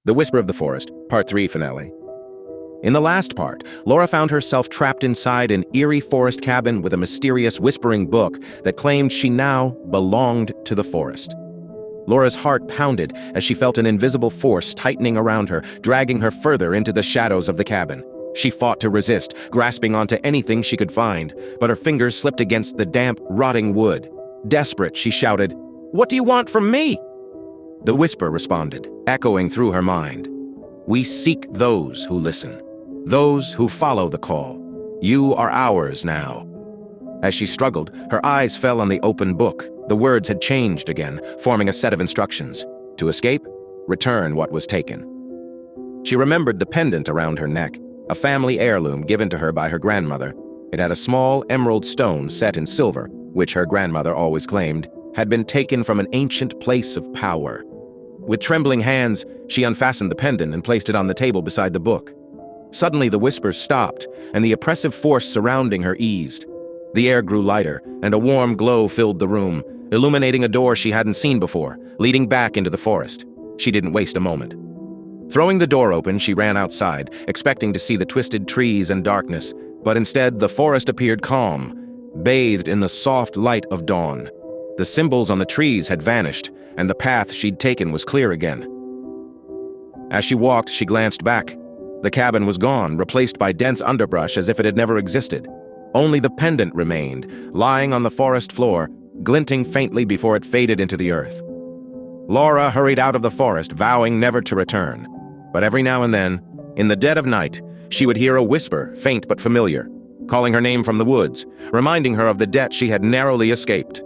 The Whisper of the Forest, Part 3 finale. In the last part, Laura found herself trapped inside an eerie forest cabin with a mysterious whispering book that claimed she now belonged to the forest. Laura's heart pounded as she felt an invisible force tightening around her, dragging her further into the shadows of the cabin. She fought to resist, grasping onto anything she could find, but her fingers slipped against the damp, rotting wood. Desperate, she shouted, "What do you want from me?" The whisper responded, echoing through her mind. "We seek those who listen, those who follow the call. You are ours now." As she struggled, her eyes fell on the open book. The words had changed again, forming a set of instructions. To escape, return what was taken. She remembered the pendant around her neck, a family heirloom given to her by her grandmother. It had a small emerald stone set in silver, which her grandmother always claimed had been taken from an ancient place of power. With trembling hands, she unfastened the pendant and placed it on the table beside the book. Suddenly, the whispers stopped, and the oppressive force surrounding her eased. The air grew lighter, and a warm glow filled the room, illuminating a door she hadn't seen before, leading back into the forest. She didn't waste a moment. Throwing the door open, she ran outside, expecting to see the twisted trees and darkness, but instead the forest appeared calm, bathed in the soft light of dawn. The symbols on the trees had vanished, and the path she'd taken was clear again. As she walked, she glanced back. The cabin was gone, replaced by dense underbrush as if it had never existed. Only the pendant remained, lying on the forest floor, glinting faintly before it faded into the earth. Laura hurried out of the forest, vowing never to return. But every now and then, in the dead of night, she would hear a whisper, faint but familiar, calling her name from the woods, reminding her of the debt she had narrowly escaped.